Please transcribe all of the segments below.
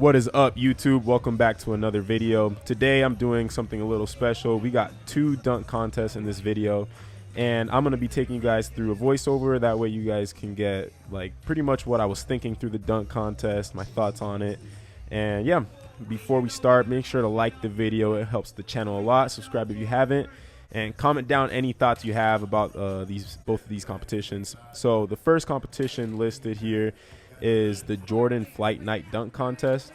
What is up, YouTube? Welcome back to another video. Today I'm doing something a little special. We got 2 dunk contests in this video, and I'm going to be taking you guys through a voiceover. That way you guys can get like pretty much what I was thinking through the dunk contest, my thoughts on it. And yeah, before we start, make sure to like the video. It helps the channel a lot. Subscribe if you haven't, and comment down any thoughts you have about both of these competitions. So the first competition listed here is the Jordan Flight Night Dunk Contest.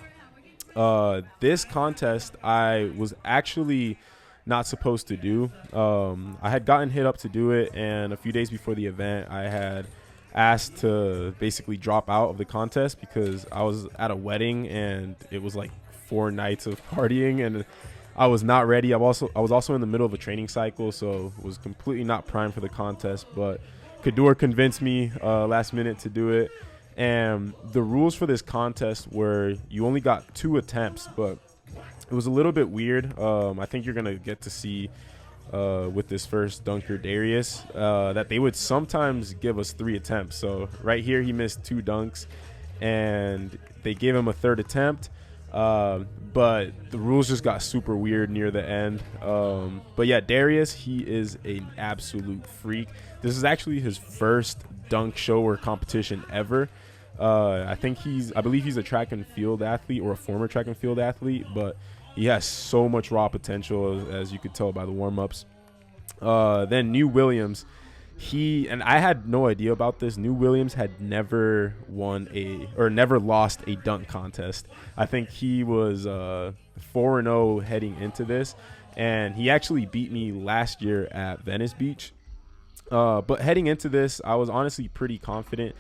This contest I was actually not supposed to do. I had gotten hit up to do it, and a few days before the event I had asked to basically drop out of the contest because I was at a wedding and it was like 4 nights of partying and I was not ready. I was also in the middle of a training cycle, so was completely not primed for the contest, but Kador convinced me last minute to do it. And the rules for this contest were you only got 2 attempts, but it was a little bit weird. I think you're going to get to see with this first dunker, Darius, that they would sometimes give us 3 attempts. So right here, he missed 2 dunks, and they gave him a 3rd attempt. But the rules just got super weird near the end. But yeah, Darius, he is an absolute freak. This is actually his first dunk show or competition ever. I believe he's a track and field athlete or a former track and field athlete, but he has so much raw potential as you could tell by the warm-ups. Then New Williams, and I had no idea about this. New Williams had never lost a dunk contest. I think he was 4-0 heading into this, and he actually beat me last year at Venice Beach. But heading into this, I was honestly pretty confident.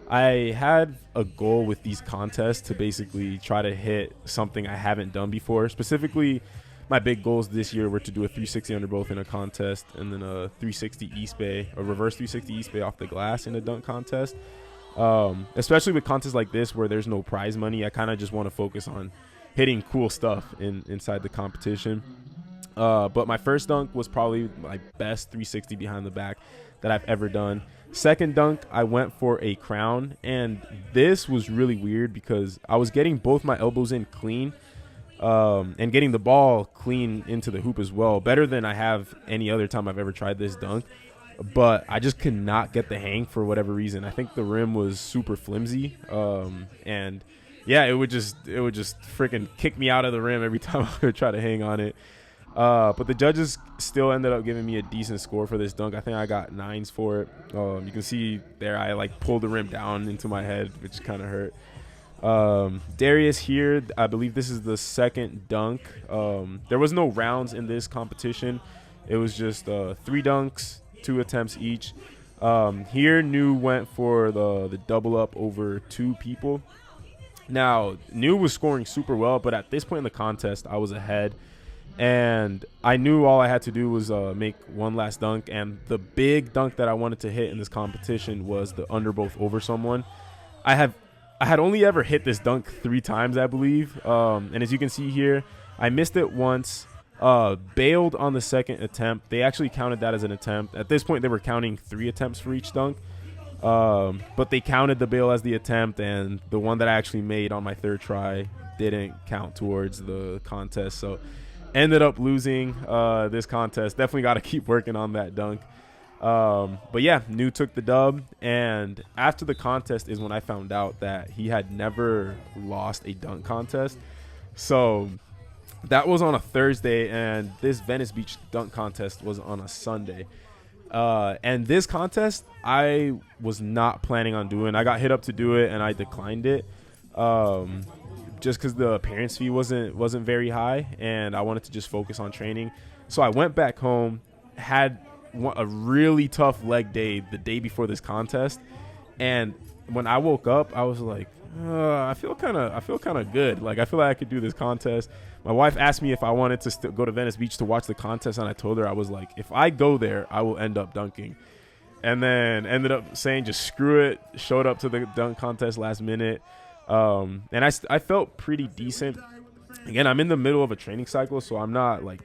I had a goal with these contests to basically try to hit something I haven't done before. Specifically, my big goals this year were to do a 360 under both in a contest, and then a 360 East Bay, a reverse 360 East Bay off the glass in a dunk contest. Especially with contests like this where there's no prize money, I kind of just want to focus on hitting cool stuff inside the competition. But my first dunk was probably my best 360 behind the back that I've ever done. Second dunk, I went for a crown, and this was really weird because I was getting both my elbows in clean and getting the ball clean into the hoop as well, better than I have any other time I've ever tried this dunk. But I just could not get the hang for whatever reason. I think the rim was super flimsy, and yeah, it would just freaking kick me out of the rim every time I would try to hang on it. But the judges still ended up giving me a decent score for this dunk. I think I got 9s for it. You can see there I like pulled the rim down into my head, which kind of hurt. Darius here, I believe this is the second dunk. There was no rounds in this competition. It was just 3 dunks, 2 attempts each. Here, New went for the double up over 2 people. Now, New was scoring super well, but at this point in the contest, I was ahead. And I knew all I had to do was make one last dunk, and the big dunk that I wanted to hit in this competition was the under both over someone. I had only ever hit this dunk 3 times, I believe, and as you can see here, I missed it once, bailed on the second attempt. They actually counted that as an attempt. At this point, they were counting 3 attempts for each dunk, but they counted the bail as the attempt, and the one that I actually made on my 3rd try didn't count towards the contest, so ended up losing this contest. Definitely got to keep working on that dunk. But yeah, New took the dub. And after the contest is when I found out that he had never lost a dunk contest. So that was on a Thursday, and this Venice Beach dunk contest was on a Sunday. And this contest I was not planning on doing. I got hit up to do it, and I declined it. Just because the appearance fee wasn't very high, and I wanted to just focus on training. So I went back home, had a really tough leg day the day before this contest, and when I woke up, I was like, I feel kind of good. Like, I feel like I could do this contest. My wife asked me if I wanted to go to Venice Beach to watch the contest, and I told her, I was like, if I go there, I will end up dunking. And then ended up saying just screw it, showed up to the dunk contest last minute. And I felt pretty decent. Again, I'm in the middle of a training cycle, so I'm not like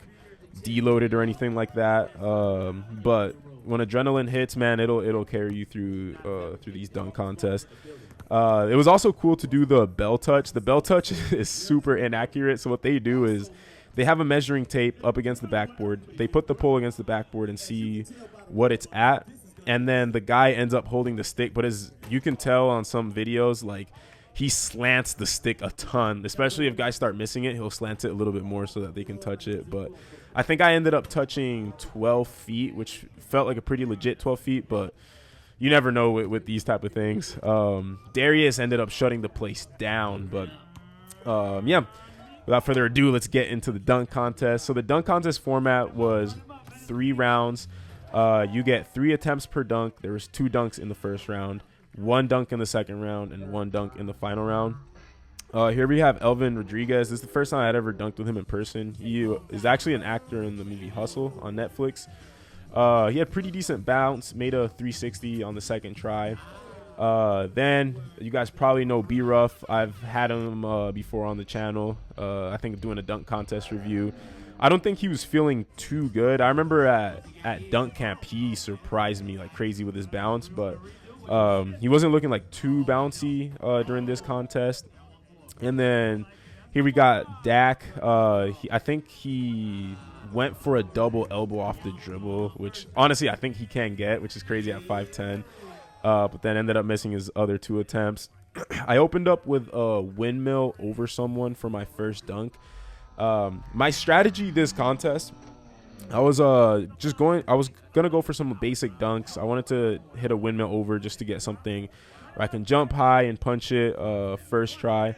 deloaded or anything like that. But when adrenaline hits, man, it'll carry you through these dunk contests. It was also cool to do the bell touch. The bell touch is super inaccurate. So what they do is they have a measuring tape up against the backboard. They put the pole against the backboard and see what it's at. And then the guy ends up holding the stick. But as you can tell on some videos, like, he slants the stick a ton. Especially if guys start missing it, he'll slant it a little bit more so that they can touch it. But I think I ended up touching 12 feet, which felt like a pretty legit 12 feet. But you never know with these type of things. Darius ended up shutting the place down. But, yeah, without further ado, let's get into the dunk contest. So the dunk contest format was 3 rounds. You get 3 attempts per dunk. There was 2 dunks in the first round, 1 dunk in the second round, and 1 dunk in the final round. Here we have Elvin Rodriguez. This is the first time I'd ever dunked with him in person. He is actually an actor in the movie Hustle on Netflix. He had pretty decent bounce, made a 360 on the second try. Then you guys probably know B-Ruff. I've had him before on the channel. I think doing a dunk contest review. I don't think he was feeling too good. I remember at dunk camp he surprised me like crazy with his bounce, but he wasn't looking like too bouncy during this contest. And then here we got Dak. I think he went for a double elbow off the dribble, which honestly I think he can get, which is crazy at 5'10". But then ended up missing his other 2 attempts. I opened up with a windmill over someone for my first dunk. My strategy this contest, I was gonna go for some basic dunks. I wanted to hit a windmill over just to get something where I can jump high and punch it first try.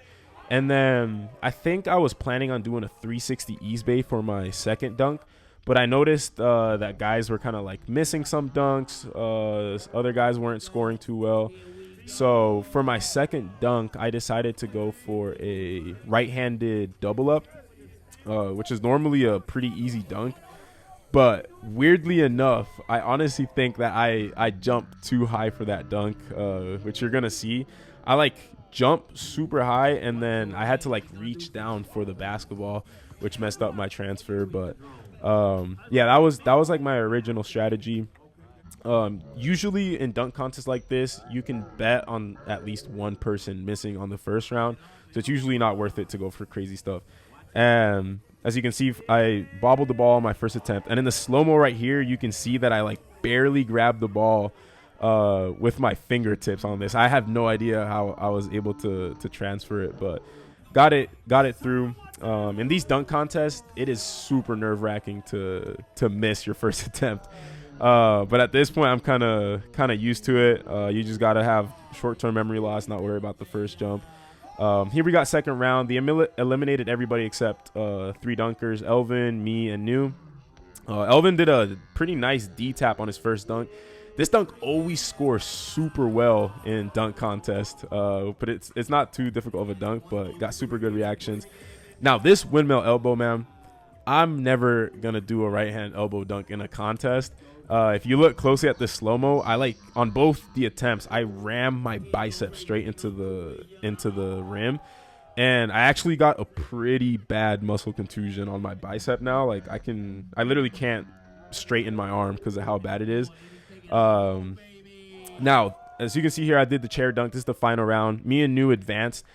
And then I think I was planning on doing a 360 ease bay for my second dunk, but I noticed that guys were kind of like missing some dunks. Other guys weren't scoring too well. So for my second dunk, I decided to go for a right-handed double up, which is normally a pretty easy dunk. But weirdly enough, I honestly think that I jumped too high for that dunk, which you're going to see. I like jumped super high, and then I had to like reach down for the basketball, which messed up my transfer. But yeah, that was like my original strategy. Usually in dunk contests like this, you can bet on at least one person missing on the first round, so it's usually not worth it to go for crazy stuff. And as you can see, I bobbled the ball on my first attempt, and in the slow-mo right here, you can see that I like barely grabbed the ball with my fingertips on this. I have no idea how I was able to transfer it, but got it through. In these dunk contests, it is super nerve-wracking to miss your first attempt. But at this point, I'm kind of used to it. You just got to have short-term memory loss, not worry about the first jump. Here we got second round. They eliminated everybody except 3 dunkers, Elvin, me, and New. Elvin did a pretty nice D-tap on his first dunk. This dunk always scores super well in dunk contest, but it's not too difficult of a dunk, but got super good reactions. Now, this windmill elbow, man, I'm never going to do a right-hand elbow dunk in a contest. If you look closely at this slow-mo, on both the attempts, I rammed my bicep straight into the rim, and I actually got a pretty bad muscle contusion on my bicep now. Like I literally can't straighten my arm because of how bad it is. Now, as you can see here, I did the chair dunk. This is the final round. Me and New advanced.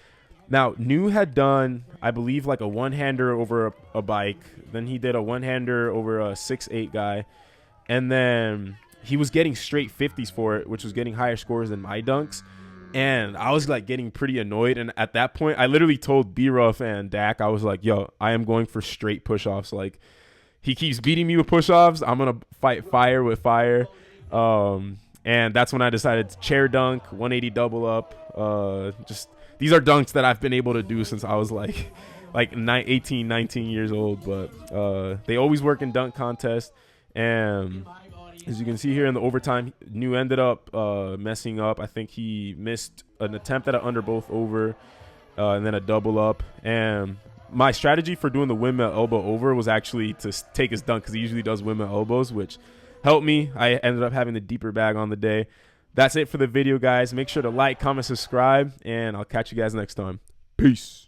Now, New had done, I believe, like a one-hander over a bike. Then he did a one-hander over a 6'8" guy. And then he was getting straight 50s for it, which was getting higher scores than my dunks. And I was like getting pretty annoyed. And at that point, I literally told B-Ruff and Dak, I was like, yo, I am going for straight push-offs. Like, he keeps beating me with push-offs. I'm going to fight fire with fire. And that's when I decided to chair dunk, 180 double up. These are dunks that I've been able to do since I was like 18, 19 years old. But they always work in dunk contests. And as you can see here in the overtime, New ended up messing up. I think he missed an attempt at an under both over and then a double up. And my strategy for doing the windmill elbow over was actually to take his dunk because he usually does windmill elbows, which helped me. I ended up having the deeper bag on the day. That's it for the video, guys. Make sure to like, comment, subscribe, and I'll catch you guys next time. Peace.